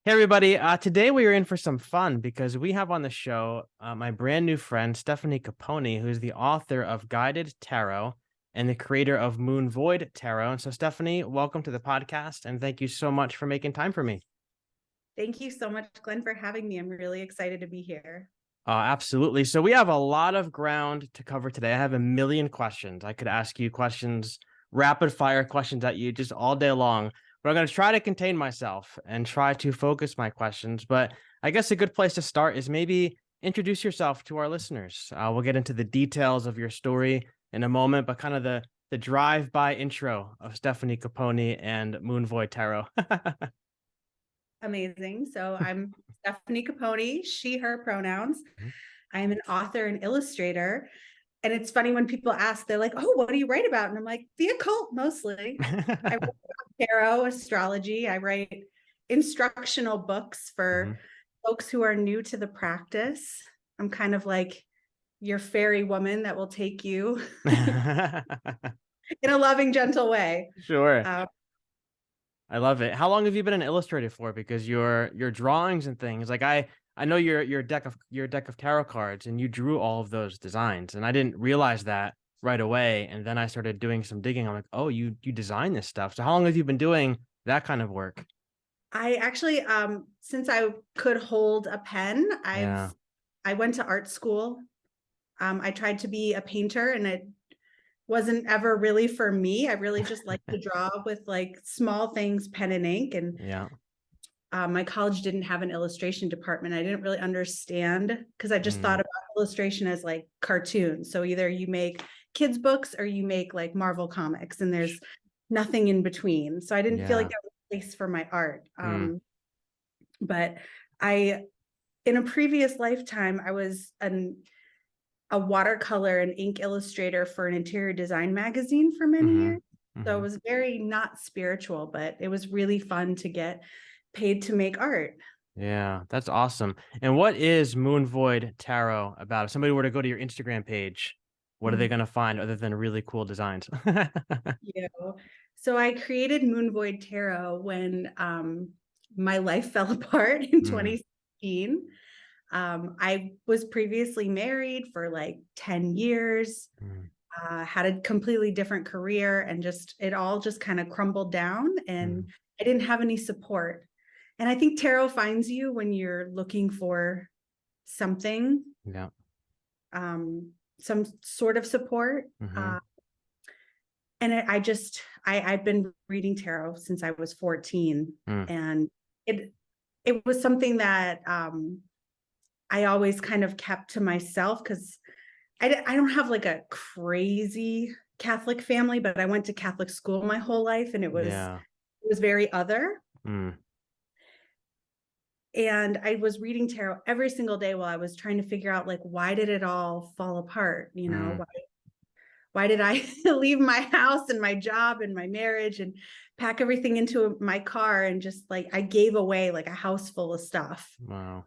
Hey everybody, today we are in for some fun because we have on the show my brand new friend Stefanie Caponi, who's the author of Guided Tarot and the creator of Moon Void Tarot. And so Stephanie, welcome to the podcast and thank you so much for making time for me. Thank you so much, Glenn, for having me. I'm really excited to be here. Absolutely. So we have a lot of ground to cover today. I have a million questions. I could ask you questions, rapid fire questions at you just all day long. But I'm going to try to contain myself and try to focus my questions. But I guess a good place to start is maybe introduce yourself to our listeners. We'll get into the details of your story in a moment, but kind of the drive-by intro of Stephanie Caponi and Moon Void Tarot. Amazing. So I'm Stefanie Caponi, she, her pronouns. I am an author and illustrator. And it's funny when people ask, they're like, oh, what do you write about? And I'm like, the occult mostly. I write about tarot, astrology. I write instructional books for folks who are new to the practice. I'm kind of like your fairy woman that will take you in a loving, gentle way. Sure. Um, I love it. How long have you been an illustrator for? Because your drawings and things, like I know your deck of tarot cards and you drew all of those designs and I didn't realize that right away. And then I started doing some digging. I'm like, oh, you design this stuff. So how long have you been doing that kind of work? I actually, since I could hold a pen, Yeah. I went to art school. I tried to be a painter, and it wasn't ever really for me. I really just like to draw with like small things, pen and ink. And Yeah. my college didn't have an illustration department. I didn't really understand because I just thought Mm, about illustration as like cartoons. So either you make kids' books or you make like Marvel comics, and there's nothing in between. So I didn't feel like yeah. there was a place for my art. Mm, But I, in a previous lifetime, I was a watercolor and ink illustrator for an interior design magazine for many mm-hmm. years. So it Mm-hmm. was very not spiritual, but it was really fun to get paid to make art. Yeah, that's awesome. And what is Moon Void Tarot about? If somebody were to go to your Instagram page, what are they Mhm. going to find other than really cool designs? You So I created Moon Void Tarot when my life fell apart in Mm, 2016. I was previously married for like 10 years, mm, had a completely different career, and just it all just kind of crumbled down, and mm. I didn't have any support. And I think tarot finds you when you're looking for something, Yeah. some sort of support. Mm-hmm. And I've been reading tarot since I was 14, Mm, and it it was something that I always kind of kept to myself because I don't have like a crazy Catholic family, but I went to Catholic school my whole life, and yeah. it was very other. Mm, And I was reading tarot every single day while I was trying to figure out like why did it all fall apart? mm, Why did I leave my house and my job and my marriage and pack everything into my car, and just like I gave away like a house full of stuff wow.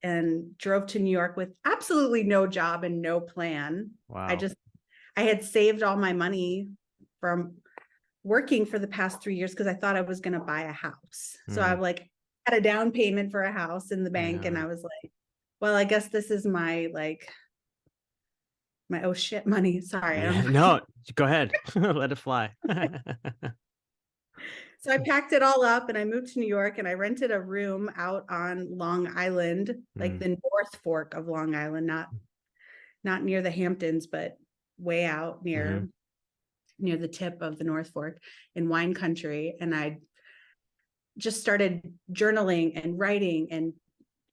and drove to New York with absolutely no job and no plan. I Wow. just I had saved all my money from working for the past 3 years because I thought I was going to buy a house. So I Mm, like had a down payment for a house in the bank, and yeah. I was like, well, I guess this is my oh shit money. Sorry, I don't Yeah. know. No, go ahead. Let it fly. So I packed it all up and I moved to New York, and I rented a room out on Long Island, like Mm, the North Fork of Long Island, not near the Hamptons, but way out mm-hmm. near the tip of the North Fork in wine country. And I just started journaling and writing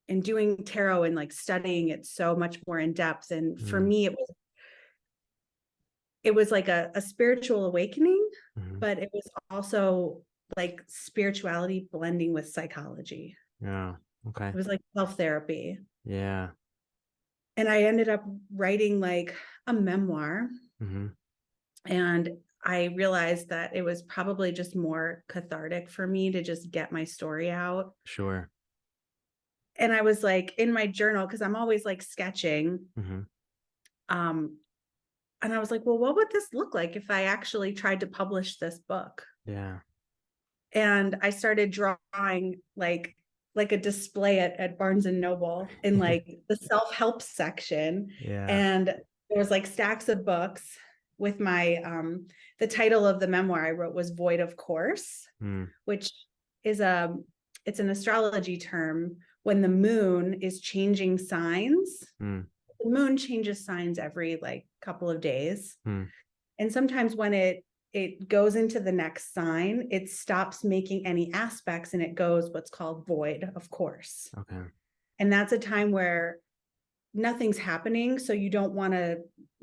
and doing tarot and like studying it so much more in depth. And for Mm, me, it was like a spiritual awakening, mm-hmm. but it was also like spirituality blending with psychology. Yeah. Okay. It was like self therapy. Yeah. And I ended up writing like a memoir. Mm-hmm. And I realized that it was probably just more cathartic for me to just get my story out. Sure. And I was like in my journal, because I'm always like sketching. Mm-hmm. Um, and I was like, well, what would this look like if I actually tried to publish this book? Yeah. And I started drawing like like a display at Barnes and Noble in like the self-help section. Yeah. And there was like stacks of books with my the title of the memoir I wrote was Void of Course, which is it's an astrology term when the moon is changing signs. The moon changes signs every like couple of days. And sometimes when it goes into the next sign, it stops making any aspects and it goes what's called void of course. Okay. And that's a time where nothing's happening. So you don't want to,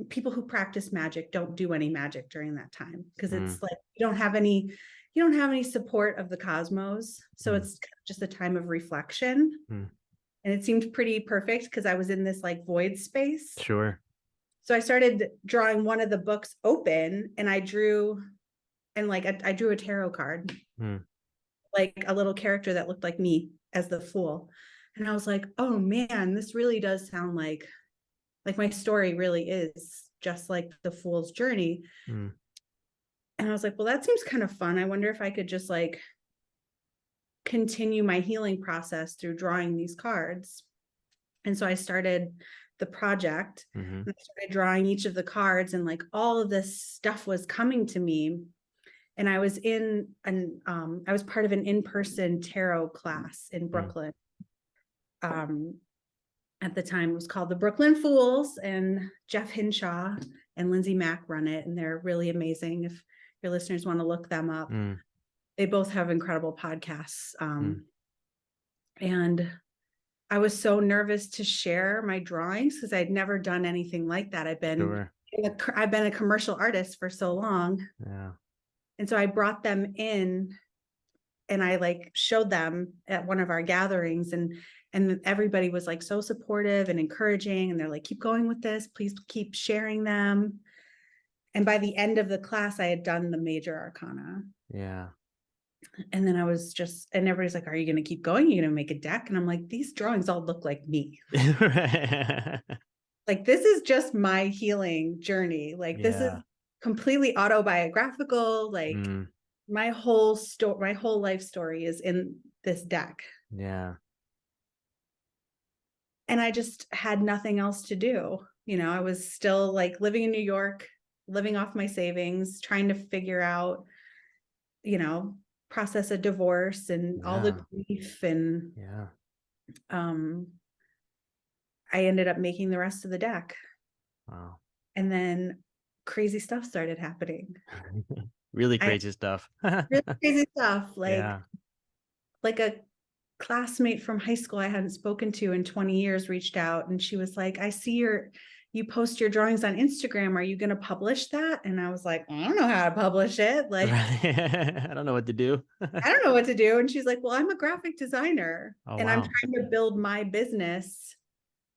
people who practice magic don't do any magic during that time because it's like you don't have any support of the cosmos. So it's just a time of reflection. And it seemed pretty perfect because I was in this like void space. Sure. So I started drawing one of the books open and I drew a tarot card, like a little character that looked like me as the fool. And I was like, oh man, this really does sound like my story really is just like the fool's journey. And I was like, well, that seems kind of fun. I wonder if I could just like continue my healing process through drawing these cards. And so I started the project and I started drawing each of the cards and like all of this stuff was coming to me. And I was I was part of an in-person tarot class in Brooklyn. At the time it was called the Brooklyn Fools, and Jeff Hinshaw and Lindsay Mack run it. And they're really amazing. If your listeners want to look them up, they both have incredible podcasts. And I was so nervous to share my drawings because I'd never done anything like that. I've been a commercial artist for so long. Yeah. And so I brought them in and I like showed them at one of our gatherings, and everybody was like so supportive and encouraging. And they're like, keep going with this. Please keep sharing them. And by the end of the class, I had done the major arcana. Yeah. And then I was and everybody's like, are you going to keep going? You're going to make a deck? And I'm like, these drawings all look like me. Like, this is just my healing journey. Like, this is completely autobiographical. Like my whole life story is in this deck. Yeah. And I just had nothing else to do. You know, I was still like living in New York, living off my savings, trying to figure out, you know, process a divorce and all the grief. And I ended up making the rest of the deck. Wow. And then crazy stuff started happening. Really crazy stuff. Really crazy stuff. Like a classmate from high school I hadn't spoken to in 20 years reached out, and she was like, I see you post your drawings on Instagram. Are you going to publish that? And I was like, I don't know how to publish it. Like, I don't know what to do. I don't know what to do. And she's like, well, I'm a graphic designer and I'm trying to build my business.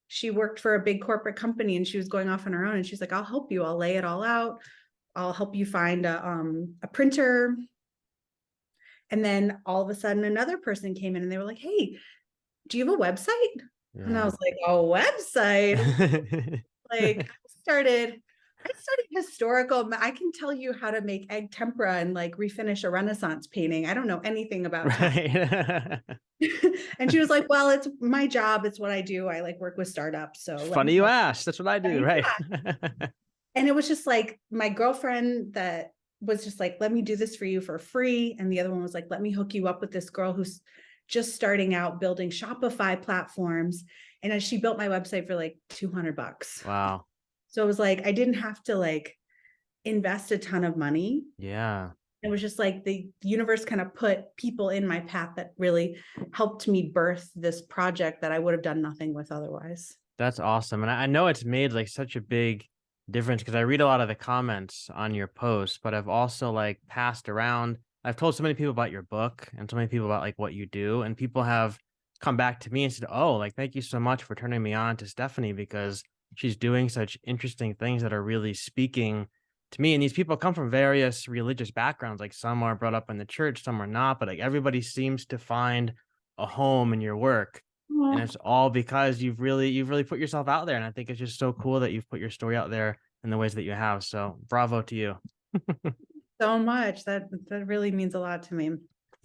She worked for a big corporate company and she was going off on her own. And she's like, I'll help you. I'll lay it all out. I'll help you find a printer. And then all of a sudden another person came in and they were like, hey, do you have a website? And I was like, a website? Like I started historical. I can tell you how to make egg tempera and like refinish a Renaissance painting. I don't know anything about that. And she was like, well, it's my job. It's what I do. I like work with startups. So funny you asked. That's what I do. Right. And it was just like my girlfriend that was just like, let me do this for you for free. And the other one was like, let me hook you up with this girl who's just starting out building Shopify platforms. And as she built my website for like $200. Wow. So it was like, I didn't have to like invest a ton of money. Yeah. It was just like the universe kind of put people in my path that really helped me birth this project that I would have done nothing with otherwise. That's awesome. And I know it's made like such a big difference because I read a lot of the comments on your posts, but I've also like passed around. I've told so many people about your book and so many people about like what you do, and people have come back to me and said, oh, like, thank you so much for turning me on to Stefanie because she's doing such interesting things that are really speaking to me. And these people come from various religious backgrounds. Like some are brought up in the church, some are not, but like everybody seems to find a home in your work. And it's all because you've really put yourself out there. And I think it's just so cool that you've put your story out there in the ways that you have. So bravo to you. So much. That really means a lot to me.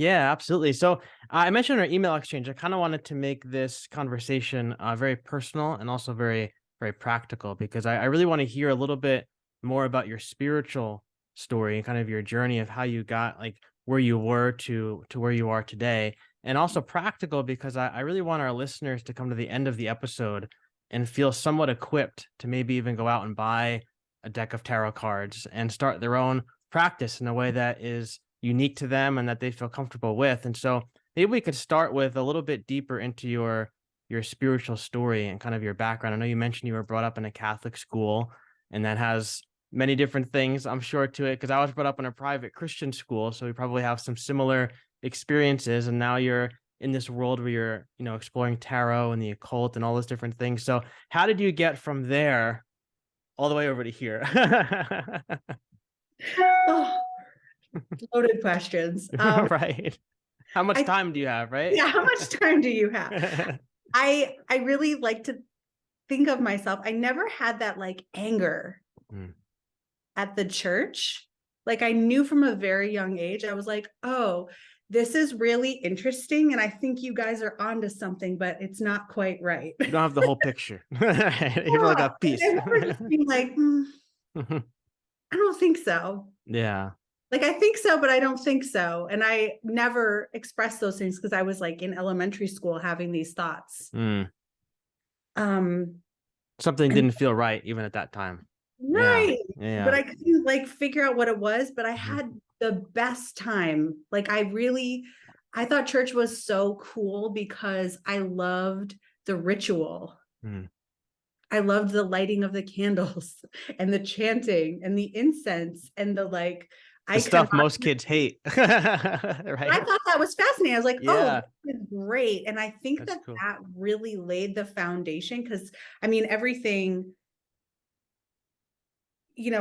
Yeah, absolutely. So I mentioned our email exchange. I kind of wanted to make this conversation very personal and also very, very practical because I really want to hear a little bit more about your spiritual story and kind of your journey of how you got like where you were to where you are today. And also practical because I really want our listeners to come to the end of the episode and feel somewhat equipped to maybe even go out and buy a deck of tarot cards and start their own practice in a way that is unique to them and that they feel comfortable with. And so maybe we could start with a little bit deeper into your spiritual story and kind of your background. I know you mentioned you were brought up in a Catholic school, and that has many different things, I'm sure, to it, because I was brought up in a private Christian school, so we probably have some similar experiences. And now you're in this world where you're, exploring tarot and the occult and all those different things. So how did you get from there all the way over to here? Oh, loaded questions. Right. How much I time do you have, right? Yeah, how much time do you have? I really like to think of myself. I never had that like anger Mm. at the church. Like I knew from a very young age, I was like, oh, this is really interesting. And I think you guys are onto something, but it's not quite right. You don't have the whole picture. You have like Yeah. a piece. I remember just being like, I don't think so. Yeah. Like I think so, but I don't think so. And I never expressed those things because I was like in elementary school having these thoughts. Mm. Um, Something and didn't feel right even at that time. Yeah. right. But Yeah. I couldn't like figure out what it was, but I Mhm. had the best time. Like I thought church was so cool because I loved the ritual. Mm. I loved the lighting of the candles and the chanting and the incense and the like The stuff most kids hate. I Right? thought that was fascinating. I was like, oh, Yeah. this is great. And I think That's that cool. that really laid the foundation because I mean, everything,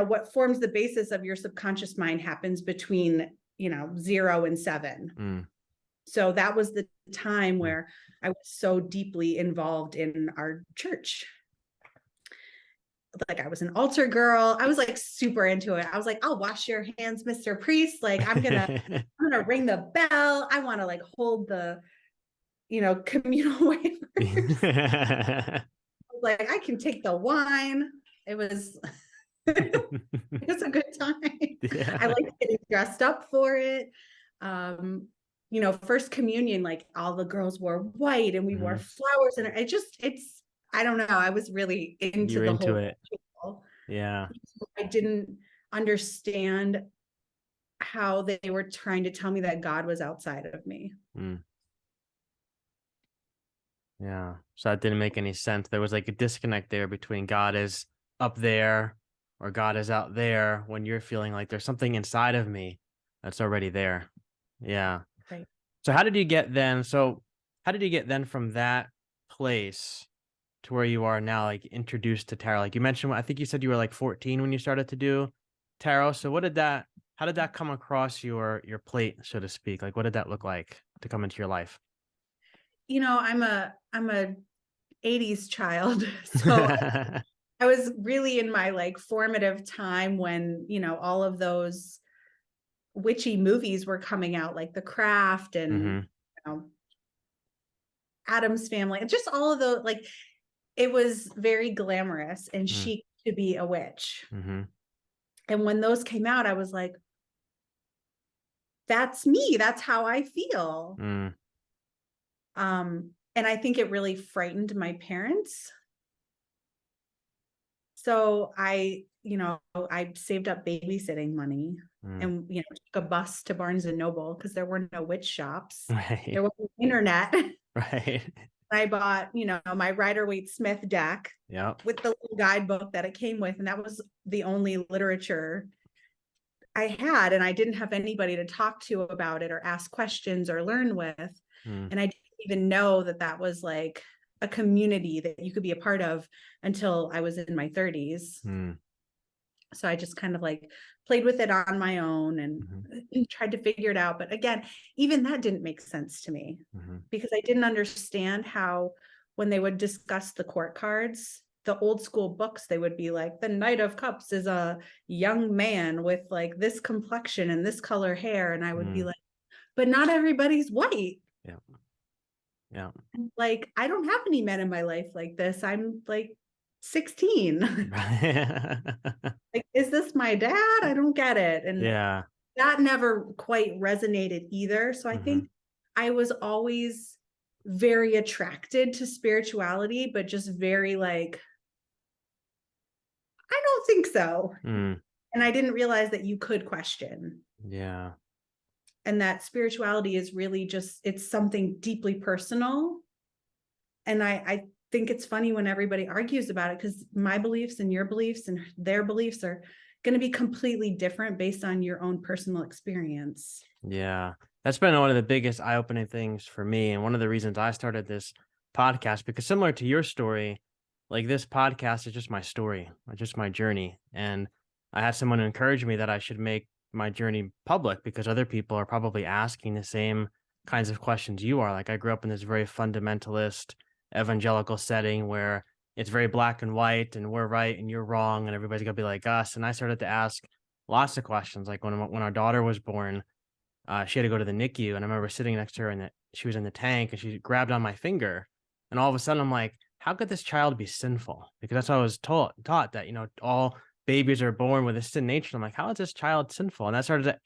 what forms the basis of your subconscious mind happens between, 0 and 7. Mm. So that was the time Mm. where I was so deeply involved in our church. Like I was an altar girl. I was like super into it. I was like, I'll wash your hands, Mr. Priest. Like I'm gonna ring the bell. I want to like hold the, communal wafers. Like I can take the wine. It was it was a good time. I Yeah. like getting dressed up for it. First communion, like all the girls wore white and we wore Mhm. flowers, and it's I don't know. I was really into You're the into whole it. ritual. Yeah. I didn't understand how they were trying to tell me that God was outside of me. Mm. Yeah. So that didn't make any sense. There was like a disconnect there between God is up there or God is out there when you're feeling like there's something inside of me that's already there. Yeah. Right. So how did you get then? So how did you get then from that place to where you are now, like introduced to tarot? Like you mentioned, I think you said you were like 14 when you started to do tarot. So how did that come across your plate, so to speak? Like what did that look like to come into your life? I'm a 80s child. So I was really in my like formative time when, all of those witchy movies were coming out, like The Craft and Hmm. Adam's Family, and just all of those. Like it was very glamorous and chic to be a witch. Mm-hmm. And when those came out, I was like, that's me. That's how I feel. Mm. And I think it really frightened my parents. So I saved up babysitting money Mm. and, took a bus to Barnes and Noble because there were no witch shops. Right. There wasn't internet. Right. I bought, my Rider-Waite-Smith deck Yep. with the little guidebook that it came with. And that was the only literature I had. And I didn't have anybody to talk to about it or ask questions or learn with. Mm. And I didn't even know that that was like a community that you could be a part of until I was in my 30s. Mm. So I just kind of like played with it on my own and Mm-hmm. tried to figure it out. But again, even that didn't make sense to me Mm-hmm. because I didn't understand how when they would discuss the court cards, the old school books, they would be like, the Knight of Cups is a young man with like this complexion and this color hair. And I would be Mm. like, but not everybody's white. Yeah. Yeah. Like, I don't have any men in my life like this. I'm like 16. Like, is this my dad? I don't get it. And Yeah. that never quite resonated either. So I think I was always very attracted to spirituality, but just very like, I don't think so. Mm. And I didn't realize that you could question. Yeah. And that spirituality is really just, it's something deeply personal. And I think it's funny when everybody argues about it, because my beliefs and your beliefs and their beliefs are going to be completely different based on your own personal experience. Yeah. That's been one of the biggest eye-opening things for me. And one of the reasons I started this podcast, because similar to your story, like this podcast is just my story, just my journey. And I had someone encourage me that I should make my journey public because other people are probably asking the same kinds of questions you are. Like I grew up in this very fundamentalist evangelical setting where it's very black and white and we're right and you're wrong and everybody's gonna be like us. And I started to ask lots of questions. Like when our daughter was born, she had to go to the NICU, and I remember sitting next to her, and she was in the tank, and she grabbed on my finger, and all of a sudden, I'm like, "How could this child be sinful?" Because that's what I was taught that all babies are born with a sin nature. I'm like, "How is this child sinful?" And that started to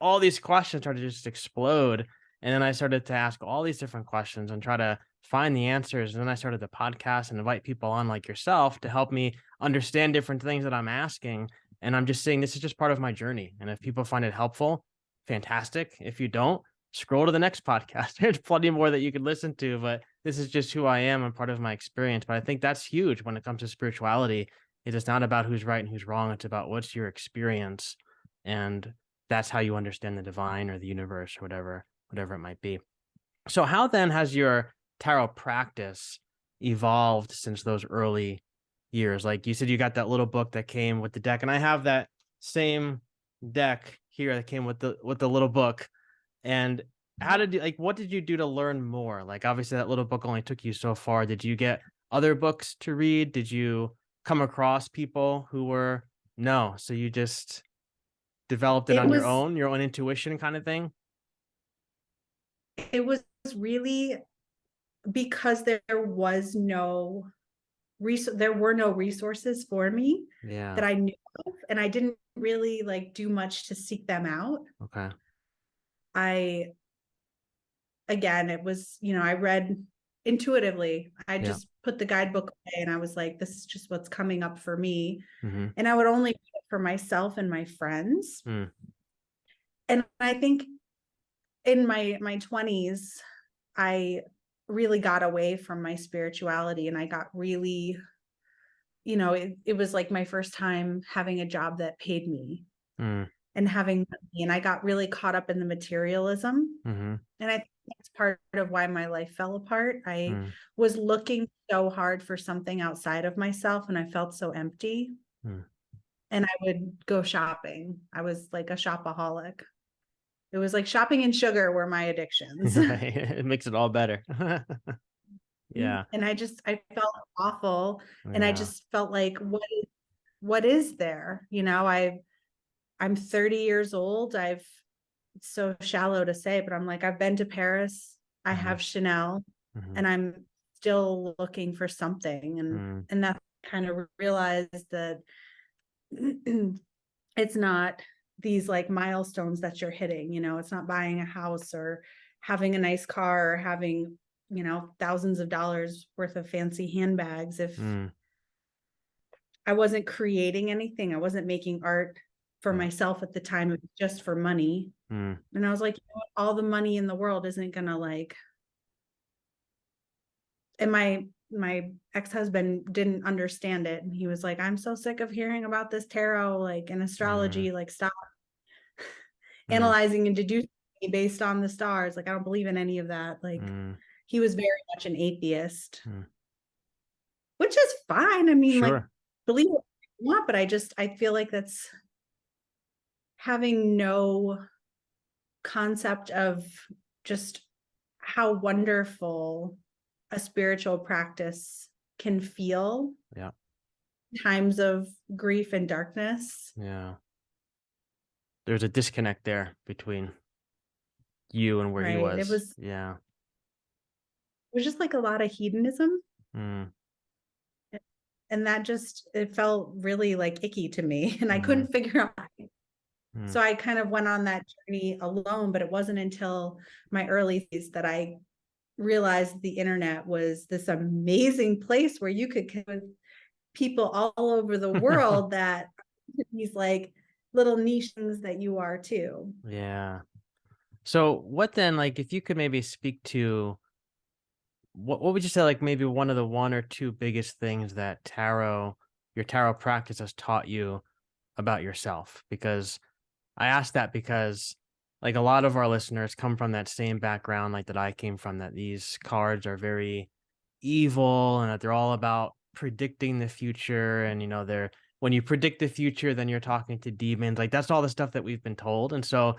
all these questions started to just explode. And then I started to ask all these different questions and try to find the answers. And then I started the podcast and invite people on like yourself to help me understand different things that I'm asking. And I'm just saying this is just part of my journey. And if people find it helpful, fantastic. If you don't, scroll to the next podcast. There's plenty more that you could listen to, but this is just who I am and part of my experience. But I think that's huge when it comes to spirituality. It is not about who's right and who's wrong. It's about what's your experience. And that's how you understand the divine or the universe or whatever it might be. So how then has your tarot practice evolved since those early years? Like you said, you got that little book that came with the deck, and I have that same deck here that came with the little book. And how did you what did you do to learn more? Like obviously that little book only took you so far. Did you get other books to read? Did you come across people who were no, so you just developed it It on was your own intuition kind of thing? it was really because there was no there were no resources for me Yeah. that I knew of, and I didn't really like do much to seek them out. Okay. I Again, it was, I read intuitively. I Yeah. just put the guidebook away and I was like, this is just what's coming up for me. Mm-hmm. And I would only read it for myself and my friends. Mm. And I think in my 20s, I really got away from my spirituality, and I got really, it was like my first time having a job that paid me Mm. and having money, and I got really caught up in the materialism. Mm-hmm. And I think that's part of why my life fell apart. I Mm. was looking so hard for something outside of myself, and I felt so empty. Mm. And I would go shopping. I was like a shopaholic. It was like shopping and sugar were my addictions. Right. It makes it all better. Yeah. And I felt awful. And I Yeah. just felt like, what is there? I'm 30 years old. It's so shallow to say, but I'm like, I've been to Paris. I Mm-hmm. have Chanel, Mm-hmm. and I'm still looking for something. Mm. And that kind of realized that it's not these like milestones that you're hitting, it's not buying a house or having a nice car or having, thousands of dollars worth of fancy handbags. If Mm. I wasn't creating anything, I wasn't making art for Yeah. myself at the time, it was just for money. Mm. And I was like, all the money in the world isn't gonna like. And my ex-husband didn't understand it, and he was like, I'm so sick of hearing about this tarot like and Mm. astrology, like stop Mm. analyzing and deducing based on the stars. Like, I don't believe in any of that. Like, Mm. he was very much an atheist, Mm. which is fine. I mean, like, Sure. believe what you want, but I feel like that's having no concept of just how wonderful a spiritual practice can feel Yeah. in times of grief and darkness. Yeah. There's a disconnect there between you and where he right? was. Yeah. It was just like a lot of hedonism. Mm, And that just, it felt really like icky to me. And I mm-hmm, couldn't figure out. mm, So I kind of went on that journey alone, but it wasn't until my early 30s that I realized the internet was this amazing place where you could connect with people all over the world that these like little niche things that you are too. yeah. So what then, like, if you could maybe speak to what would you say, like, maybe one of the one or two biggest things that your tarot practice has taught you about yourself? Because I asked that because, like, a lot of our listeners come from that same background, like, that I came from, that these cards are very evil and that they're all about predicting the future. And, they're, when you predict the future, then you're talking to demons. Like, that's all the stuff that we've been told. And so,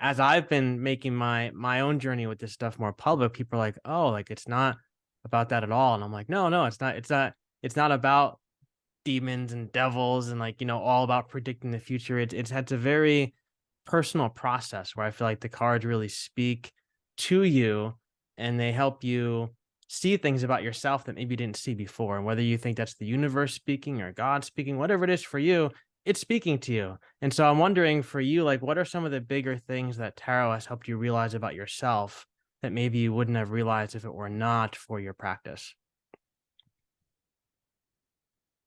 as I've been making my own journey with this stuff more public, people are like, "Oh, like, it's not about that at all." And I'm like, "No, no, it's not about demons and devils and, like, all about predicting the future." It's a very personal process where I feel like the cards really speak to you and they help you see things about yourself that maybe you didn't see before. And whether you think that's the universe speaking or God speaking, whatever it is for you, it's speaking to you. And so I'm wondering for you, like, what are some of the bigger things that tarot has helped you realize about yourself that maybe you wouldn't have realized if it were not for your practice?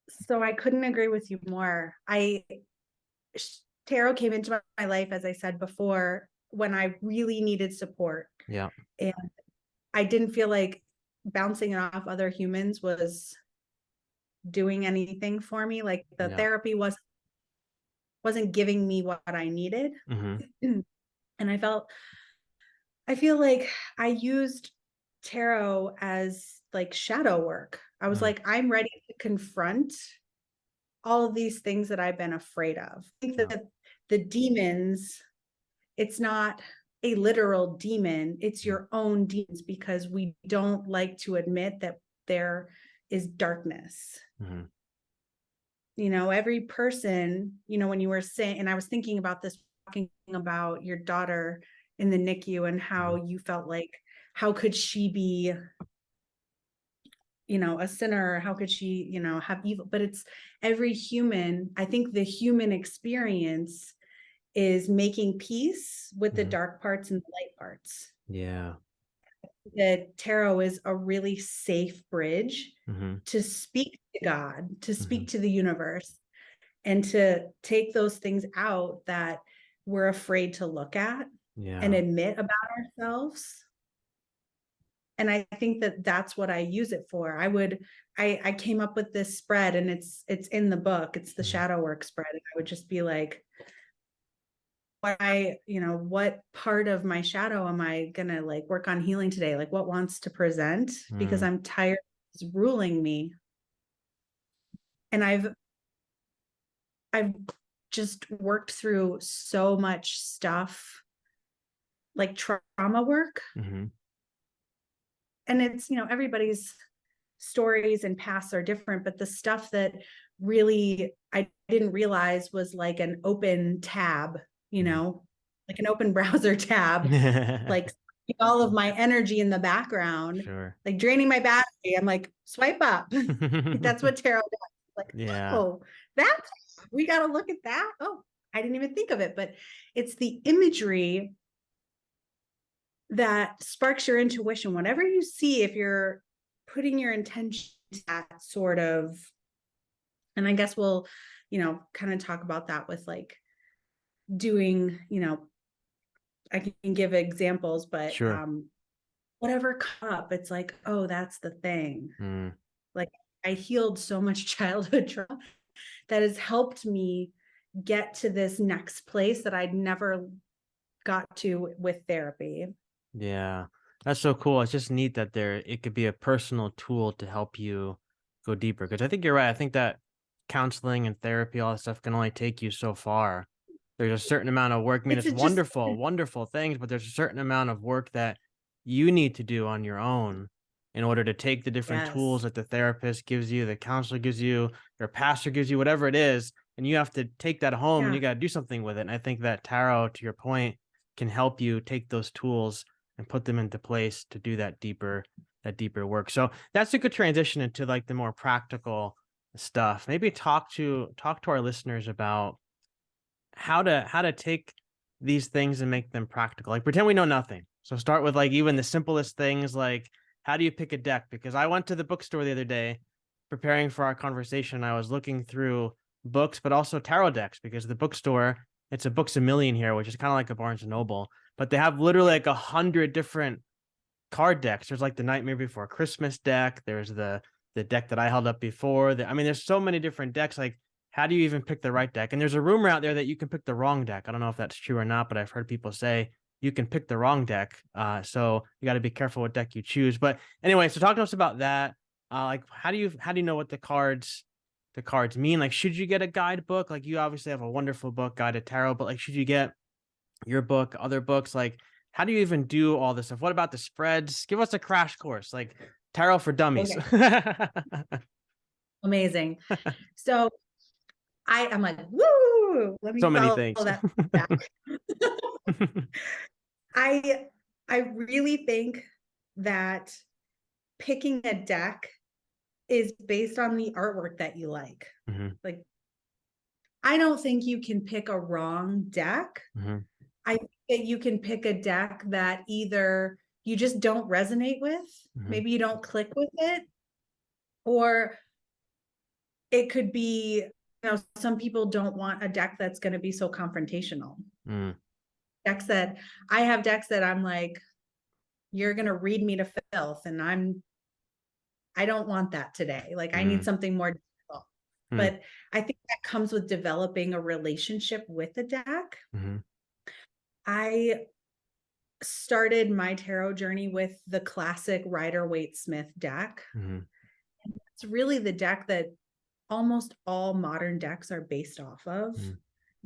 So I couldn't agree with you more. Tarot came into my life, as I said before, when I really needed support. Yeah. And I didn't feel like bouncing it off other humans was doing anything for me. Like the Yeah. therapy wasn't giving me what I needed. Hmm. And I feel like I used tarot as like shadow work. I was Mm, like, I'm ready to confront all of these things that I've been afraid of. I think yeah. that the demons, it's not a literal demon, it's Mm, your own demons, because we don't like to admit that there is darkness. mhm, Every person, when you were saying, and I was thinking about this, talking about your daughter in the NICU and how mhm, you felt like, how could she be, a sinner? How could she, have evil? But it's every human. I think the human experience is making peace with the mhm. dark parts and the light parts. Yeah. The tarot is a really safe bridge Mhm, to speak to God, to mhm. speak to the universe, and to take those things out that we're afraid to look at and Yeah. admit about ourselves. And I think that that's what I use it for. I came up with this spread, and it's in the book. It's the Mhm, shadow work spread. And I would just be like, what part of my shadow am I gonna like work on healing today? Like what wants to present? Because mm, I'm tired of it's ruling me. And I've just worked through so much stuff, like trauma work. mhm, And it's, everybody's stories and pasts are different, but the stuff that really I didn't realize was like an open tab, mhm. like an open browser tab, like all of my energy in the background, Sure. like draining my battery. I'm like, swipe up. That's what tarot does. Like, Yeah. oh, that we got to look at that. Oh, I didn't even think of it, but it's the imagery that sparks your intuition. Whatever you see, if you're putting your intention to that sort of, and I guess we'll, kind of talk about that with like doing, I can give examples, but Sure. whatever come up, it's like, oh, that's the thing. Mm, Like I healed so much childhood trauma that has helped me get to this next place that I'd never got to with therapy. yeah. That's so cool. It's just neat that it could be a personal tool to help you go deeper. Because I think you're right. I think that counseling and therapy, all that stuff can only take you so far. There's a certain amount of work. I mean, It's it's just, wonderful, wonderful things, but there's a certain amount of work that you need to do on your own in order to take the different tools yes, that the therapist gives you, the counselor gives you, your pastor gives you, whatever it is, and you have to take that home and yeah, you got to do something with it. And I think that tarot, to your point, can help you take those tools and put them into place to do that deeper work. So that's a good transition into like the more practical stuff. Maybe talk to our listeners about how to take these things and make them practical. Like pretend we know nothing. So start with like even the simplest things, like how do you pick a deck? Because I went to the bookstore the other day preparing for our conversation. I was looking through books, but also tarot decks, because the bookstore, it's a Books a Million here, which is kind of like a Barnes and Noble, but they have literally like 100 different card decks. There's like the Nightmare Before Christmas deck. There's the deck that I held up before. I mean, there's so many different decks. Like, how do you even pick the right deck? And there's a rumor out there that you can pick the wrong deck. I don't know if that's true or not, but I've heard people say you can pick the wrong deck. So you got to be careful what deck you choose. But anyway, so talk to us about that. Like, how do you know what the cards mean? Like, should you get a guidebook? Like, you obviously have a wonderful book, Guided Tarot, but like, should you get your book, other books? Like, how do you even do all this stuff? What about the spreads? Give us a crash course, like tarot for dummies. Okay. Amazing. So I'm like, woo, let me So many follow things. that back. I really think that picking a deck is based on the artwork that you like. Mhm, Like, I don't think you can pick a wrong deck. mhm, I think that you can pick a deck that either you just don't resonate with, mhm, maybe you don't click with it, or it could be, some people don't want a deck that's going to be so confrontational. mm, Decks that I have decks that I'm like, you're going to read me to filth, and I don't want that today. Like, I need mm, something more difficult. mm, But I think that comes with developing a relationship with the deck. mhm, I started my tarot journey with the classic Rider-Waite-Smith deck. mhm, It's really the deck that almost all modern decks are based off of, mm,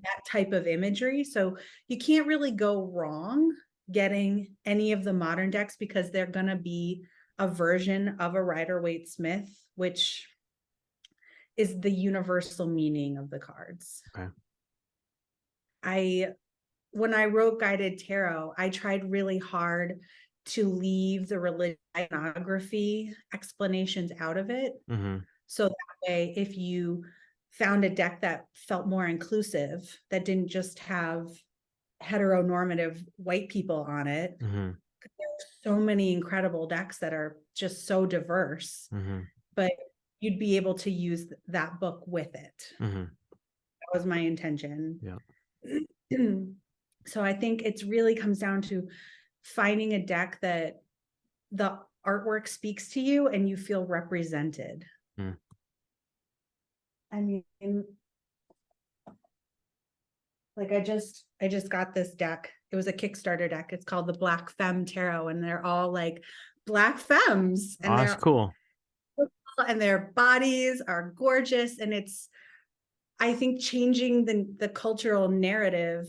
that type of imagery. So you can't really go wrong getting any of the modern decks, because they're going to be a version of a Rider-Waite-Smith, which is the universal meaning of the cards. okay. When I wrote Guided Tarot, I tried really hard to leave the religion iconography explanations out of it. Mhm, So that way, if you found a deck that felt more inclusive, that didn't just have heteronormative white people on it, mhm, there are so many incredible decks that are just so diverse, mhm, but you'd be able to use that book with it. mhm, That was my intention. yeah. So I think it's really comes down to finding a deck that the artwork speaks to you and you feel represented. Mm. I mean, like, I just got this deck. It was a Kickstarter deck. It's called the Black Femme Tarot, and they're all like black femmes, Oh, that's cool. and their bodies are gorgeous. And it's, I think, changing the cultural narrative.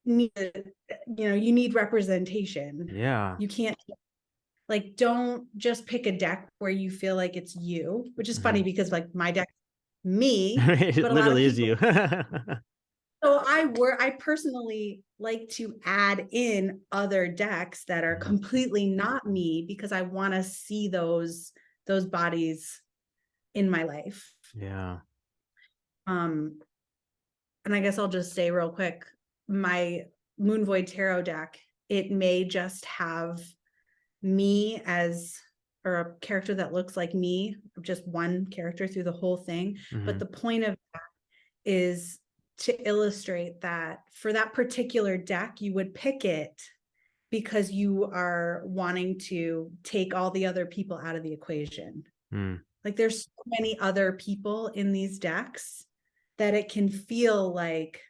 You need representation. Yeah. You can't, like, don't just pick a deck where you feel like it's you, which is funny Mhm. because like my deck, me, It but a lot of literally is people. you. So I personally like to add in other decks that are Mhm. completely not me, because I want to see those bodies in my life. Yeah. Um, and I guess I'll just say real quick, my Moon Void Tarot deck, it may just have me as, or a character that looks like me, just one character through the whole thing. But Mhm, the point of that is to illustrate that for that particular deck, you would pick it because you are wanting to take all the other people out of the equation. mm, Like, there's so many other people in these decks that it can feel like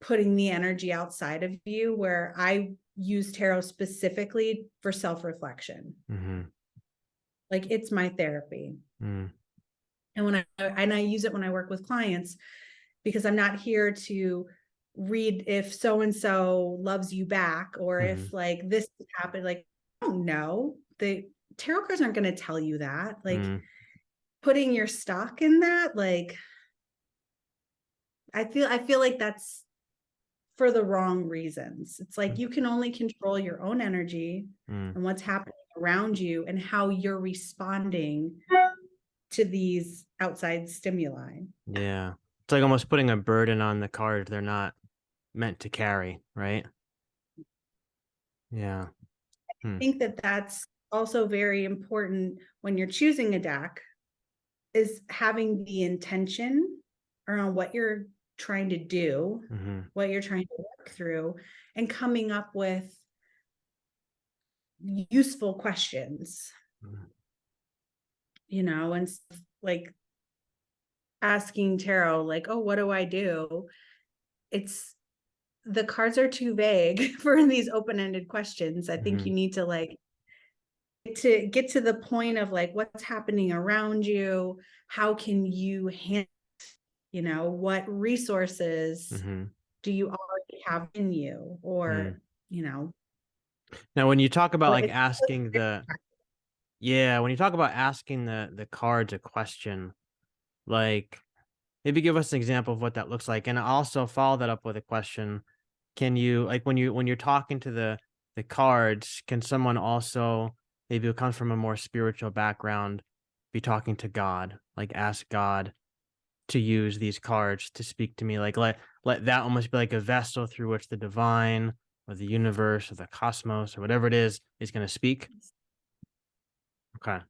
putting the energy outside of you, where I use tarot specifically for self-reflection. mhm, Like, it's my therapy. mm, And I use it when I work with clients, because I'm not here to read if so-and-so loves you back, or mhm, if like this happened. Like, I don't know. The tarot cards aren't going to tell you that. Like, mm, putting your stock in that, like, I feel like that's for the wrong reasons. It's like you can only control your own energy Mm. and what's happening around you and how you're responding to these outside stimuli. Yeah. It's like almost putting a burden on the card they're not meant to carry, right? Yeah. I Hmm. think that that's also very important when you're choosing a deck, is having the intention around what you're trying to do, what you're trying to work through, and coming up with useful questions, and like asking tarot, like, oh, what do I do? It's the cards are too vague for these open-ended questions. I think you need to get to the point of like what's happening around you, how can you handle, what resources do you already have in you, or Now, when you talk about like it's asking when you talk about asking the cards a question, like maybe give us an example of what that looks like, and also follow that up with a question. Can you like when you're talking to the cards, can someone also maybe who comes from a more spiritual background be talking to God, like ask God to use these cards to speak to me, like let that almost be like a vessel through which the divine or the universe or the cosmos or whatever it is going to speak? Okay.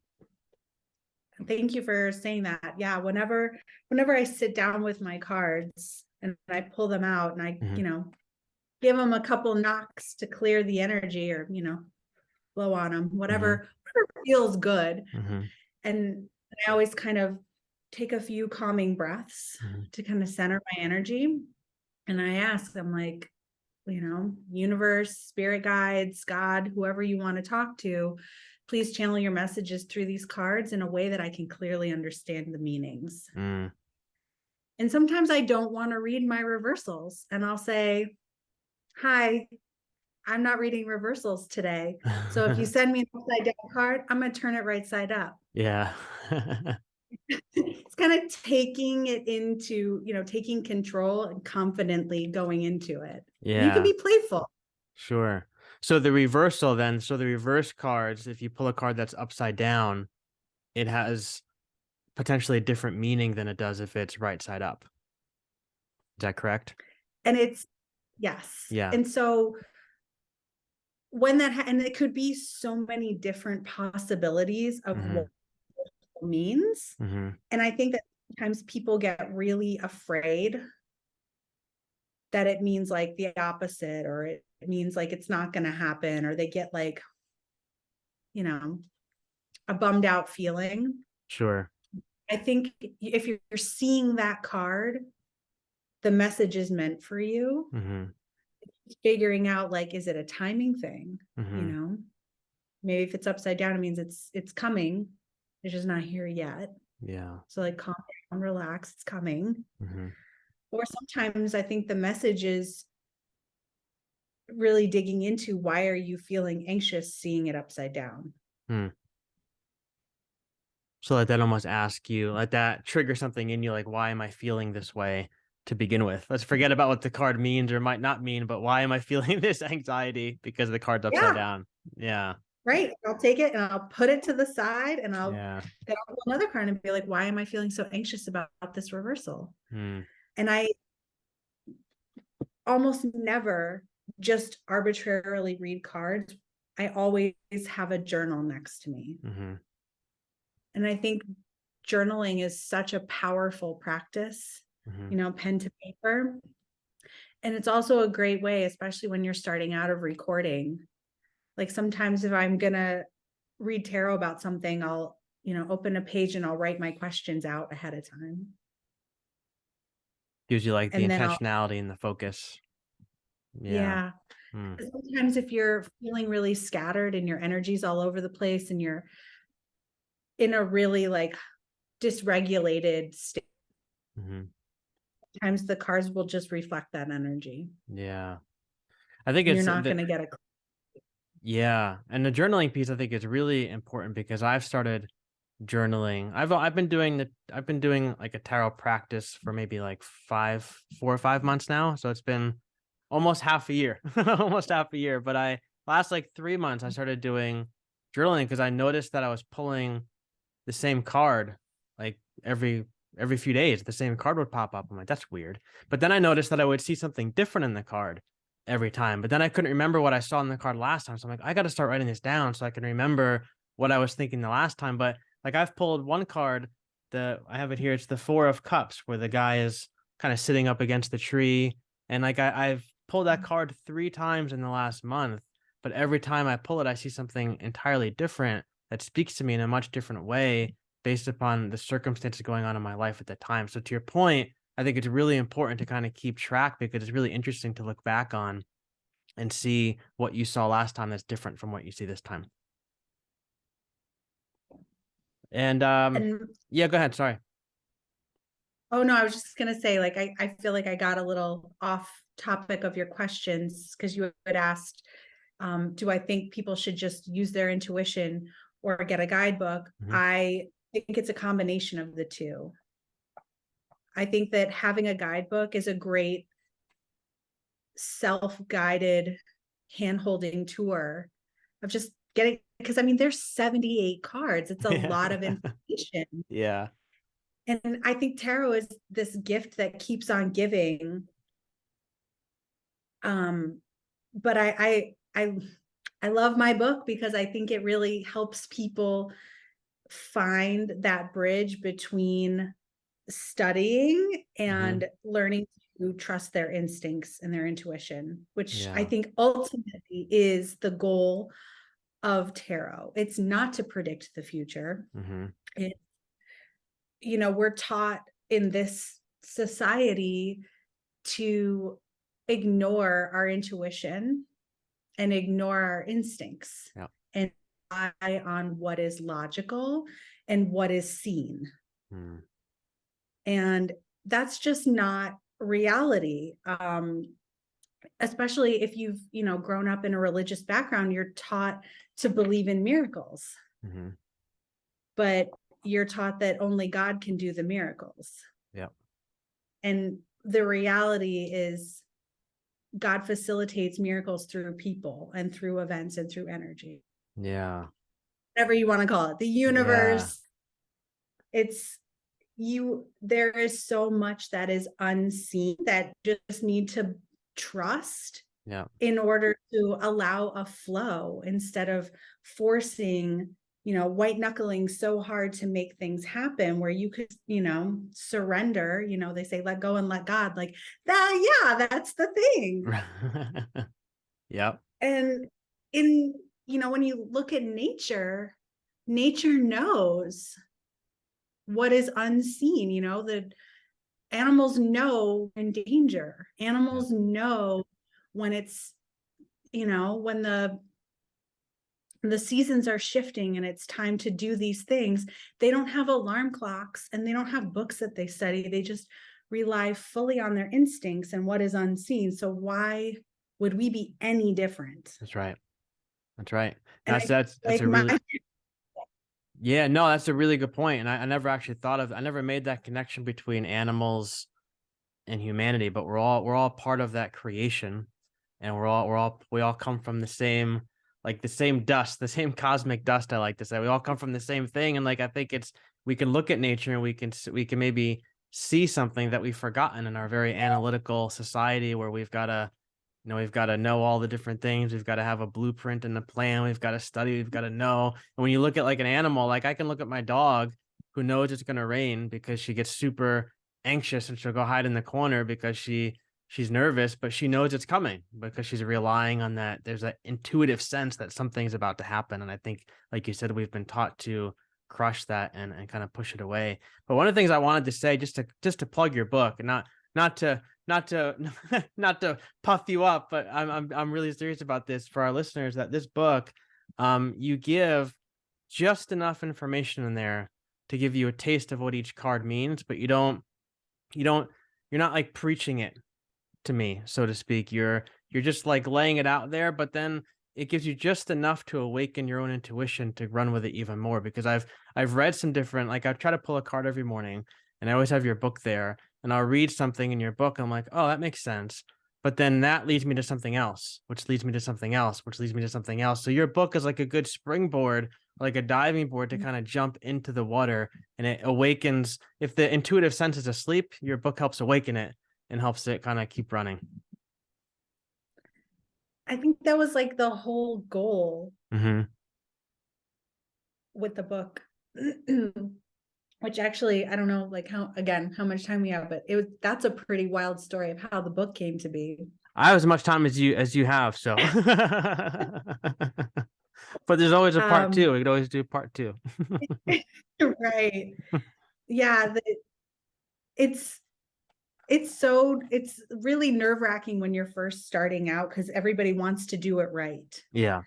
Thank you for saying that. Yeah, whenever I sit down with my cards and I pull them out and I, Hmm. give them a couple knocks to clear the energy, or, blow on them, Hmm. whatever feels good. Hmm. And I always kind of take a few calming breaths Hmm. to kind of center my energy. And I ask, I'm like, universe, spirit guides, God, whoever you want to talk to, please channel your messages through these cards in a way that I can clearly understand the meanings. Mm. And sometimes I don't want to read my reversals, and I'll say, hi, I'm not reading reversals today. So if you send me an upside down card, I'm going to turn it right side up. Yeah. It's kind of taking it into, taking control and confidently going into it. And you can Yeah. be playful. Sure. So the reversal then, so the reverse cards, if you pull a card that's upside down, it has potentially a different meaning than it does if it's right side up. Is that correct? And it's, yes. Yeah. And so when and it could be so many different possibilities of Hmm. what it means. Hmm. And I think that sometimes people get really afraid that it means like the opposite, or it means like it's not going to happen, or they get like, a bummed out feeling. Sure. I think if you're seeing that card, the message is meant for you. Hmm. Figuring out, like, is it a timing thing? Hmm. Maybe if it's upside down, it means it's coming. It's just not here yet. Yeah. So like calm down, relax, it's coming. Hmm. Or sometimes I think the message is really digging into, why are you feeling anxious seeing it upside down? Hmm. So let that almost ask you, let that trigger something in you, like, why am I feeling this way to begin with? Let's forget about what the card means or might not mean, but why am I feeling this anxiety because the card's upside Yeah, down? Yeah. right. I'll take it and I'll put it to the side, and Yeah. then I'll pull another card and be like, why am I feeling so anxious about this reversal? Hmm. And I almost never just arbitrarily read cards. I always have a journal next to me. Hmm. And I think journaling is such a powerful practice, Hmm. pen to paper. And it's also a great way, especially when you're starting out of recording. Like sometimes if I'm going to read tarot about something, I'll, open a page and I'll write my questions out ahead of time. Gives you like the And then intentionality and the focus. Yeah. yeah. Hmm. Sometimes if you're feeling really scattered and your energy's all over the place and you're in a really like dysregulated state, Hmm. sometimes the cards will just reflect that energy. Yeah. I think And you're it's not the going to get a yeah, and the journaling piece I think is really important because I've started journaling. I've been doing like a tarot practice for maybe like 4 or 5 months now. So it's been almost half a year, almost half a year. But last like 3 months, I started doing journaling because I noticed that I was pulling the same card like every few days. The same card would pop up. I'm like, that's weird. But then I noticed that I would see something different in the card every time. But then I couldn't remember what I saw in the card last time. So I'm like, I got to start writing this down so I can remember what I was thinking the last time. But like I've pulled one card, I have it here. It's the Four of Cups, where the guy is kind of sitting up against the tree. And like I've pulled that card 3 times in the last month. But every time I pull it, I see something entirely different that speaks to me in a much different way based upon the circumstances going on in my life at the time. So to your point, I think it's really important to kind of keep track because it's really interesting to look back on and see what you saw last time that's different from what you see this time. And And yeah, go ahead. Sorry. oh no, I was just gonna say, like, I feel like I got a little off topic of your questions because you had asked, do I think people should just use their intuition or get a guidebook? Mhm. I think it's a combination of the two. I think that having a guidebook is a great self-guided hand-holding tour of just getting, because I mean, there's 78 cards. It's a lot of information. Yeah. And I think tarot is this gift that keeps on giving. But I love my book because I think it really helps people find that bridge between studying and learning to trust their instincts and their intuition, which I Yeah. think ultimately is the goal of tarot. It's not to predict the future. Hmm. It, we're taught in this society to ignore our intuition and ignore our instincts Yeah. and rely on what is logical and what is seen. Mm. And that's just not reality. Especially if you've, grown up in a religious background, you're taught to believe in miracles, Hmm. but you're taught that only God can do the miracles. Yeah. And the reality is God facilitates miracles through people and through events and through energy. Yeah. Whatever you want to call it, the Yeah. universe. It's there is so much that is unseen that just need to trust Yeah. in order to allow a flow instead of forcing, white knuckling so hard to make things happen, where you could, surrender. They say let go and let God, like that. Yeah, that's the thing. Yep. And when you look at nature, nature knows what is unseen. The animals know in danger. Yep. Animals know when it's, when the seasons are shifting and it's time to do these things. They don't have alarm clocks and they don't have books that they study. They just rely fully on their instincts and what is unseen. So why would we be any different? That's right. That's right. And That's a really, yeah, no, that's a really good point. And I never actually I never made that connection between animals and humanity, but we're all part of that creation, and we all come from the same, like the same dust, the same cosmic dust. I like to say we all come from the same thing, and like I think we can look at nature and we can maybe see something that we've forgotten in our very analytical society where we've got to know all the different things. We've got to have a blueprint and a plan. We've got to study. We've got to know. And when you look at like an animal, like I can look at my dog who knows it's going to rain because she gets super anxious and she'll go hide in the corner because she's nervous, but she knows it's coming because she's relying on that. There's that intuitive sense that something's about to happen. And I think, like you said, we've been taught to crush that and kind of push it away. But one of the things I wanted to say, just to plug your book, and not to not to not to puff you up, but I'm really serious about this for our listeners, that this book, you give just enough information in there to give you a taste of what each card means, but you don't you're not like preaching it to me, so to speak. You're just like laying it out there, but then it gives you just enough to awaken your own intuition to run with it even more. Because I've read some different, like I try to pull a card every morning, and I always have your book there, and I'll read something in your book. And I'm like, oh, that makes sense. but then that leads me to something else, which leads me to something else, which leads me to something else. So your book is like a good springboard, like a diving board to kind of jump into the water, and it awakens. If the intuitive sense is asleep, your book helps awaken it and helps it kind of keep running. I think that was like the whole goal Mm-hmm. with the book. Which actually, I don't know, like how much time we have, but that's a pretty wild story of how the book came to be. I have as much time as you have, so but there's always a part two. We could always do part two. Right. Yeah, it's it's really nerve-wracking when you're first starting out because everybody wants to do it right. Yeah.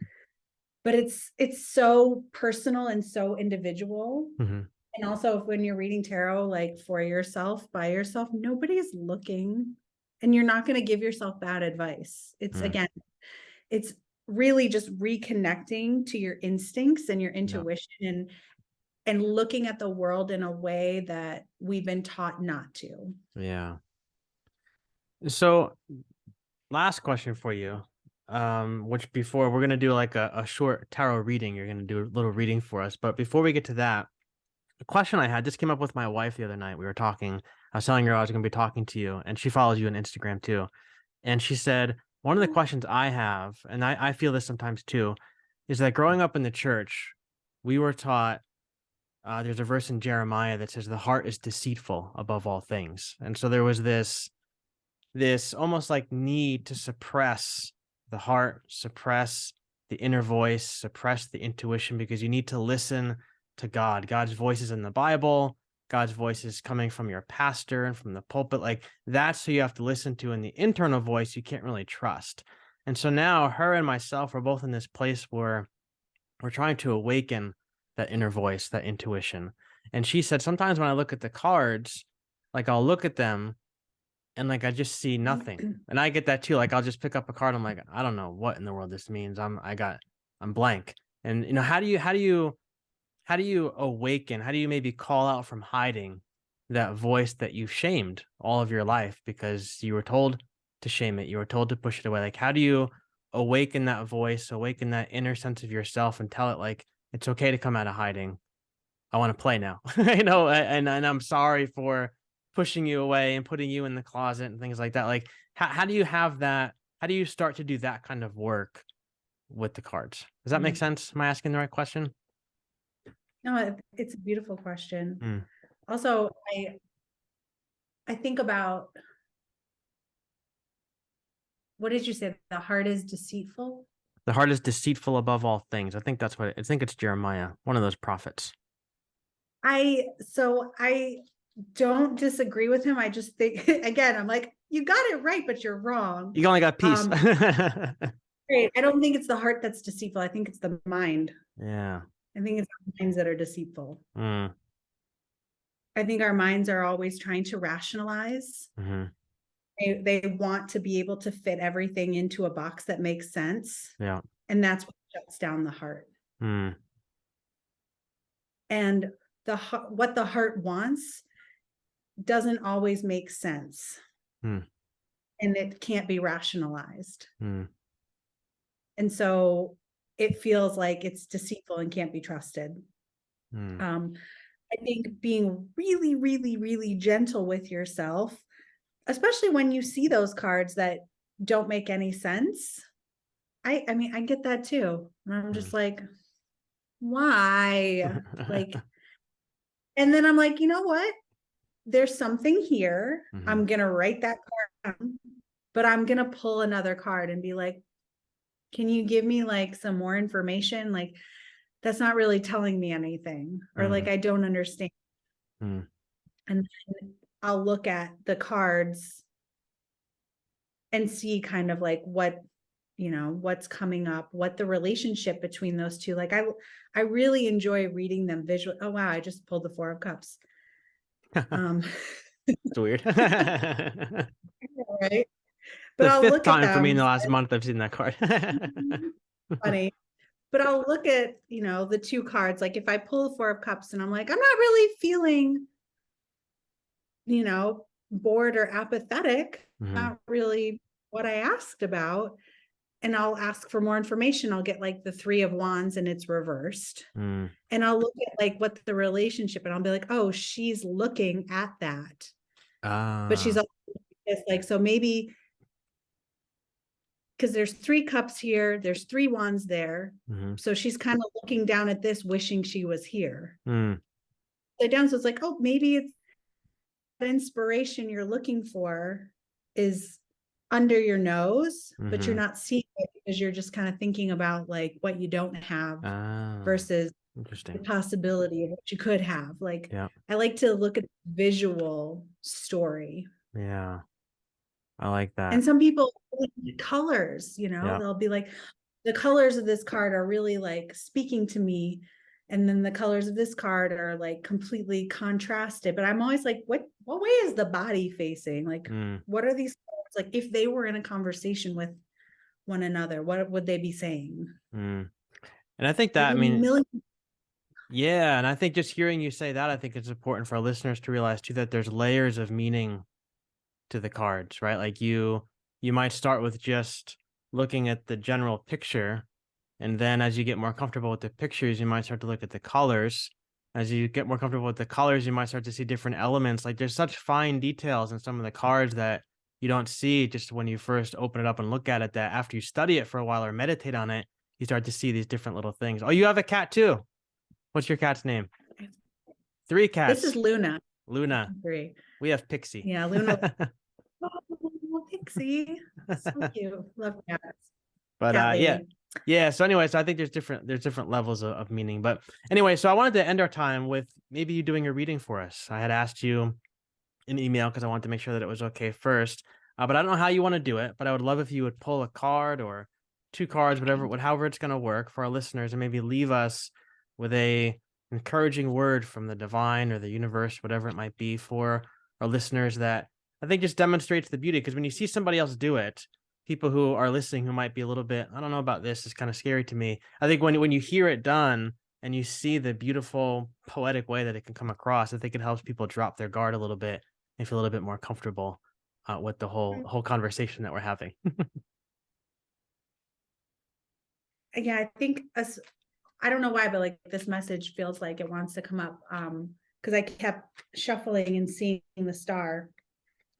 But it's so personal and so individual. Mm-hmm. And also when you're reading tarot, like for yourself, by yourself, nobody's looking, and you're not going to give yourself bad advice. It's again, it's really just reconnecting to your instincts and your intuition, and looking at the world in a way that we've been taught not to. Yeah. So last question for you. Which before we're gonna do like a short tarot reading. You're gonna do a little reading for us. But before we get to that, the question I had just came up with my wife the other night. We were talking. I was telling her I was gonna be talking to you, and she follows you on Instagram too. And she said, one of the questions I have, and I feel this sometimes too, is that growing up in the church, we were taught there's a verse in Jeremiah that says the heart is deceitful above all things. And so there was this almost like need to suppress the heart, suppress the inner voice, suppress the intuition, because you need to listen to God. God's voice is in the Bible. God's voice is coming from your pastor and from the pulpit. Like that's who you have to listen to. And the internal voice you can't really trust. And so now her and myself are both in this place where we're trying to awaken that inner voice, that intuition. And she said, sometimes when I look at the cards, like I'll look at them and like I just see nothing. And I get that too. Like I'll just pick up a card. I'm like, I don't know what in the world this means. I'm blank. And how do you awaken? How do you maybe call out from hiding that voice that you shamed all of your life because you were told to shame it, you were told to push it away? Like how do you awaken that voice, awaken that inner sense of yourself, and tell it like it's okay to come out of hiding? I want to play now. And I'm sorry for pushing you away and putting you in the closet and things like that. Like how do you have that? How do you start to do that kind of work with the cards? Does that make sense? Am I asking the right question? No, it's a beautiful question. Mm. Also, I think about, what did you say? The heart is deceitful. The heart is deceitful above all things. I think that's what I think it's Jeremiah, one of those prophets. I don't disagree with him. I just think again, I'm like, you got it right, but you're wrong. You only got peace. Right. I don't think it's the heart that's deceitful. I think it's the mind. Yeah. I think it's our minds that are deceitful. Mm. I think our minds are always trying to rationalize. Mm-hmm. They want to be able to fit everything into a box that makes sense. Yeah. And that's what shuts down the heart. Mm. And what the heart wants doesn't always make sense. Mm. And it can't be rationalized. Mm. And so it feels like it's deceitful and can't be trusted. Mm. I think being really, really, really gentle with yourself, especially when you see those cards that don't make any sense. I mean, I get that too. And I'm just like, why? Like, and then I'm like, you know what? There's something here. Mm-hmm. I'm going to write that card down, but I'm going to pull another card and be like, can you give me like some more information? Like, that's not really telling me anything, or like, I don't understand. And then I'll look at the cards and see kind of like what, what's coming up, what the relationship between those two. Like I really enjoy reading them visually. Oh, wow. I just pulled the 4 of Cups. It's weird. Right. But The I'll fifth look at time for me in them. the last month I've seen that card. Funny. But I'll look at, the 2 cards. Like if I pull the 4 of Cups and I'm like, I'm not really feeling, bored or apathetic. Mm-hmm. Not really what I asked about, and I'll ask for more information. I'll get like the 3 of Wands and it's reversed. Mm. And I'll look at like what the relationship, and I'll be like, oh, she's looking at that. But she's Ah. also like, so maybe because there's 3 cups here, there's 3 wands there. Mm-hmm. So she's kind of looking down at this, wishing she was here. Mm. Down. So it's like, oh, maybe it's the inspiration you're looking for is under your nose, but you're Mm-hmm. not seeing it because you're just kind of thinking about like what you don't have Ah. versus the Interesting. possibility of what you could have. Like, Yeah. I like to look at the visual story. Yeah. I like that. And some people colors, Yeah. they'll be like, the colors of this card are really like speaking to me. And then the colors of this card are like completely contrasted. But I'm always like, what way is the body facing? Like, Mm. what are these colors? Like, if they were in a conversation with one another, what would they be saying? Mm. And I think that, There's I a mean, million. yeah, and I think just hearing you say that, I think it's important for our listeners to realize too that there's layers of meaning to the cards, right? Like you might start with just looking at the general picture, and then as you get more comfortable with the pictures, you might start to look at the colors. As you get more comfortable with the colors, you might start to see different elements. Like there's such fine details in some of the cards that you don't see just when you first open it up and look at it, that after you study it for a while or meditate on it, you start to see these different little things. Oh, you have a cat too. What's your cat's name? 3 This cats. is Luna. Luna. 3. We have Pixie. Yeah, Luna. Oh, Pixie. So cute. Love cats. But Cat yeah. lady. Yeah. So anyway, so I think there's different levels of meaning. But anyway, so I wanted to end our time with maybe you doing a reading for us. I had asked you an email because I wanted to make sure that it was okay first. But I don't know how you want to do it, but I would love if you would pull a card or 2 cards, however it's going to work for our listeners, and maybe leave us with a encouraging word from the divine or the universe, whatever it might be, for our listeners, that I think just demonstrates the beauty. Because when you see somebody else do it, people who are listening who might be a little bit, I don't know about this, is kind of scary to me. I think when you hear it done and you see the beautiful poetic way that it can come across, I think it helps people drop their guard a little bit and feel a little bit more comfortable with the whole conversation that we're having. Yeah, I think I don't know why, but like this message feels like it wants to come up. Because I kept shuffling and seeing the star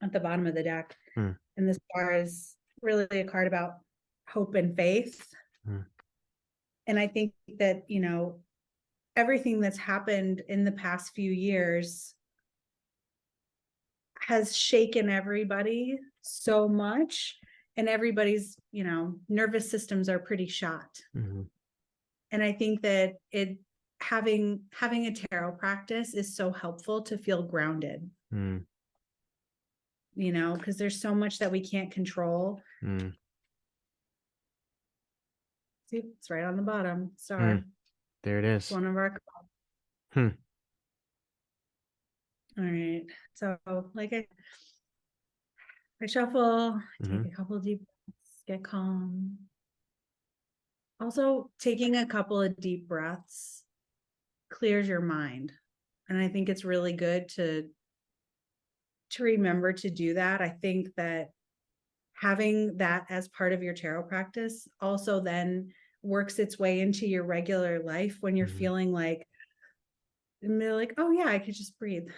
at the bottom of the deck. Hmm. And the star is really a card about hope and faith. Hmm. And I think that, everything that's happened in the past few years has shaken everybody so much, and everybody's, nervous systems are pretty shot. Mm-hmm. And I think that having a tarot practice is so helpful to feel grounded. Mm. Because there's so much that we can't control. Mm. See, it's right on the bottom. Star. Mm. There it is. It's one of our. Hmm. All right. So like I shuffle, Mm-hmm. take a couple of deep breaths, get calm. Also, taking a couple of deep breaths clears your mind. And I think it's really good to remember to do that. I think that having that as part of your tarot practice also then works its way into your regular life when you're Mm-hmm. feeling like, oh yeah, I could just breathe.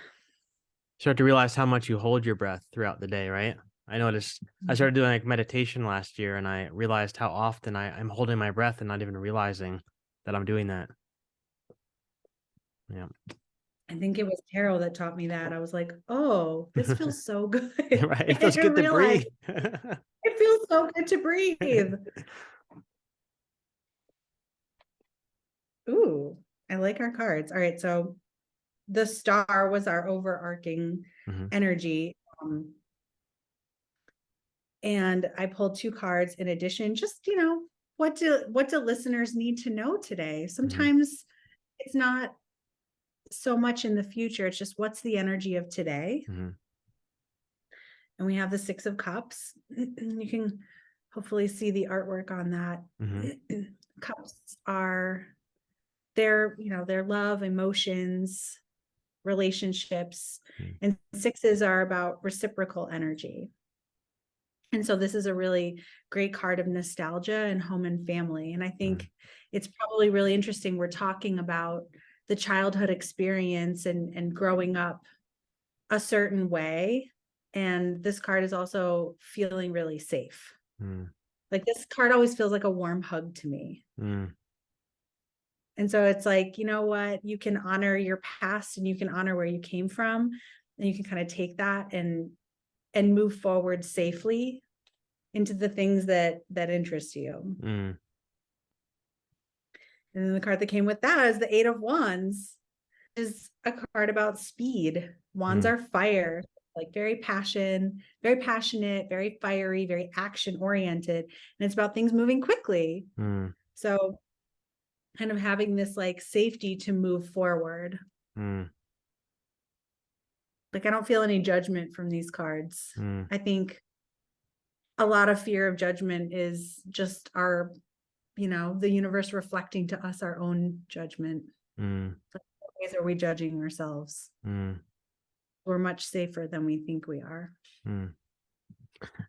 Start to realize how much you hold your breath throughout the day, right? I noticed I started doing like meditation last year, and I realized how often I'm holding my breath and not even realizing that I'm doing that. Yeah. I think it was tarot that taught me that. I was like, oh, this feels so good. Right. It feels good to breathe. It feels so good to breathe. Ooh, I like our cards. All right. So the star was our overarching energy. And I pulled 2 cards in addition. Just, what do listeners need to know today? Sometimes it's not so much in the future. It's just, what's the energy of today? And we have the 6 of Cups. You can hopefully see the artwork on that. Cups are their love, emotions, relationships, and 6s are about reciprocal energy. And so this is a really great card of nostalgia and home and family. And I think it's probably really interesting. We're talking about the childhood experience and growing up a certain way. And this card is also feeling really safe. Like this card always feels like a warm hug to me. And so it's like, you know what, you can honor your past and you can honor where you came from, and you can kind of take that and move forward safely into the things that interest you. And then the card that came with that is the 8 of Wands, is a card about speed. Wands are fire, like very passionate, very fiery, very action oriented, and it's about things moving quickly. So kind of having this like safety to move forward. Like I don't feel any judgment from these cards. I think a lot of fear of judgment is just our, the universe reflecting to us our own judgment. Like, what ways are we judging ourselves? We're much safer than we think we are.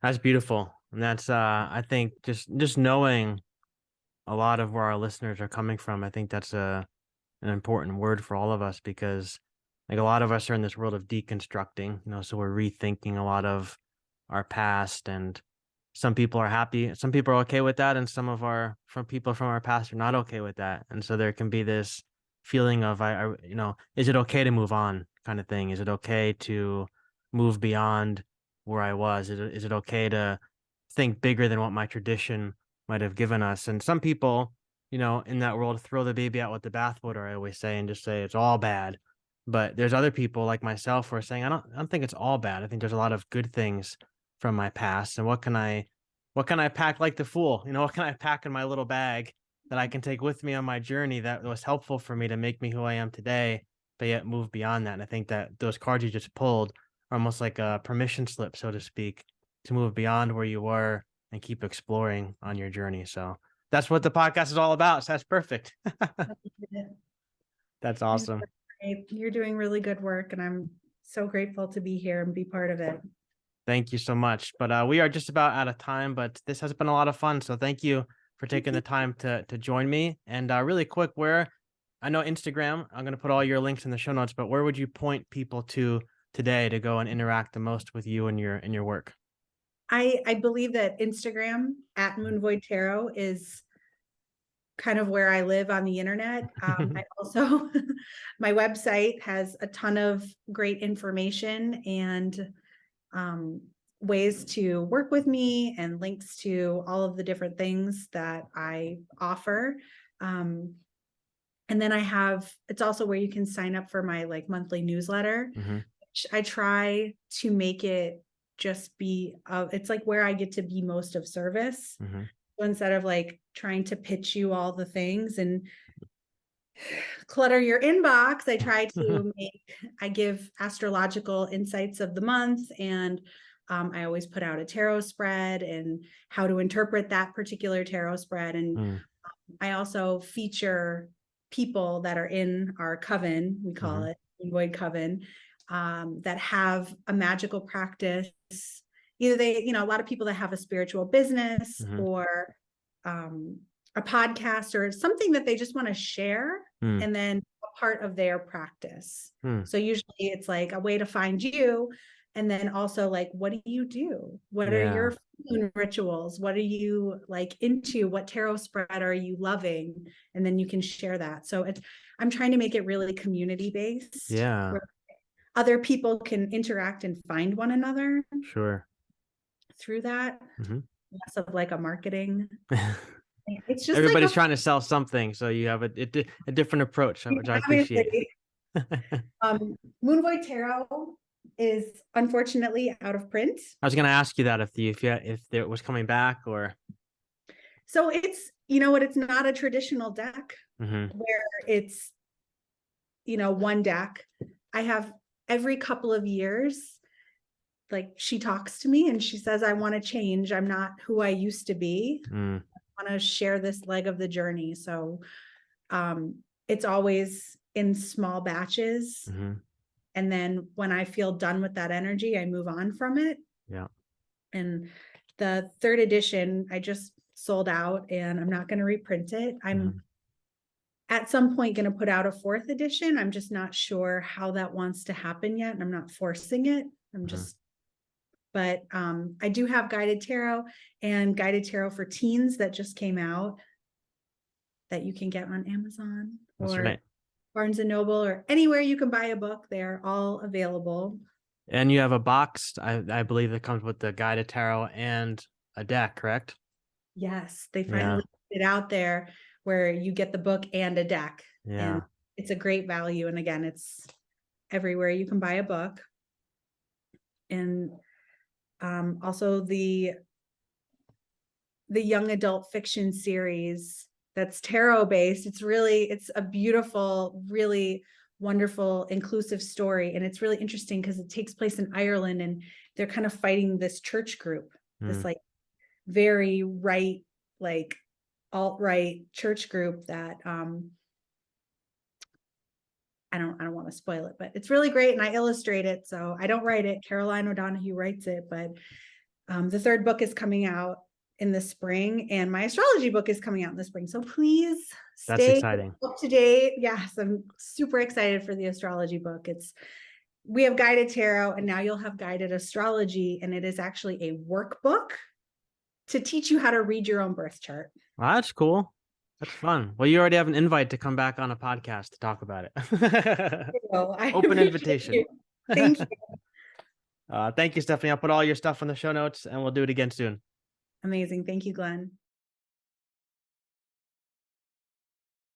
That's beautiful. And that's I think just knowing a lot of where our listeners are coming from, I think that's an important word for all of us, because like a lot of us are in this world of deconstructing, so we're rethinking a lot of our past, and some people are happy, some people are okay with that, and from people from our past are not okay with that. And so there can be this feeling of is it okay to move on kind of thing? Is it okay to move beyond where I was? Is it okay to think bigger than what my tradition might have given us? And some people, in that world, throw the baby out with the bathwater, I always say, and just say it's all bad. But there's other people like myself who are saying, I don't think it's all bad. I think there's a lot of good things from my past. And what can I pack like the fool? What can I pack in my little bag that I can take with me on my journey that was helpful for me to make me who I am today, but yet move beyond that? And I think that those cards you just pulled are almost like a permission slip, so to speak, to move beyond where you were and keep exploring on your journey. So that's what the podcast is all about. So that's perfect. That's awesome. You're doing really good work, and I'm so grateful to be here and be part of it. Thank you so much. But we are just about out of time, but this has been a lot of fun. So thank you for taking the time to join me. And really quick, I know Instagram, I'm going to put all your links in the show notes, but where would you point people to today to go and interact the most with you and your work? I believe that Instagram at Moonvoid Tarot is kind of where I live on the internet. I also, my website has a ton of great information and ways to work with me and links to all of the different things that I offer. And then it's also where you can sign up for my like monthly newsletter. Which I try to make it just be, it's like where I get to be most of service. So instead of like trying to pitch you all the things and clutter your inbox, I try to I give astrological insights of the month, and I always put out a tarot spread and how to interpret that particular tarot spread. And I also feature people that are in our coven, we call it Void Coven, that have a magical practice. Either they, a lot of people that have a spiritual business or a podcast or something that they just want to share and then a part of their practice. So usually it's like a way to find you. And then also like, what do you do? What are your rituals? What are you like into? What tarot spread are you loving? And then you can share that. So I'm trying to make it really community based. Yeah. Where other people can interact and find one another. Sure. Through that. Less of like a marketing. It's just everybody's like trying to sell something, so you have a different approach, which I appreciate. Moonvoid Tarot is unfortunately out of print. I was going to ask you that if it was coming back, or so it's it's not a traditional deck where it's one deck. I have every couple of years, like she talks to me and she says, I want to change. I'm not who I used to be. I want to share this leg of the journey. So it's always in small batches. And then when I feel done with that energy, I move on from it. Yeah. And the third edition, I just sold out and I'm not going to reprint it. I'm at some point going to put out a fourth edition. I'm just not sure how that wants to happen yet. And I'm not forcing it. I'm just, but I do have guided tarot and guided tarot for teens that just came out that you can get on Amazon or Barnes and Noble or anywhere you can buy a book. They're all available. And you have a box, I believe, that comes with the guided tarot and a deck, correct? Yes, they finally put it out there where you get the book and a deck. Yeah. And it's a great value. And again, it's everywhere you can buy a book. And also the young adult fiction series that's tarot based. It's a beautiful, really wonderful, inclusive story. And it's really interesting because it takes place in Ireland and they're kind of fighting this church group, this like very right, like alt-right church group that I don't want to spoil it, but it's really great. And I illustrate it. So I don't write it. Caroline O'Donoghue writes it, but the third book is coming out in the spring and my astrology book is coming out in the spring. So please stay up to date. Yes, I'm super excited for the astrology book. We have guided tarot and now you'll have guided astrology. And it is actually a workbook to teach you how to read your own birth chart. Well, that's cool. That's fun. Well, you already have an invite to come back on a podcast to talk about it. Open invitation. You. Thank you. Thank you, Stefanie. I'll put all your stuff in the show notes and we'll do it again soon. Amazing. Thank you, Glenn.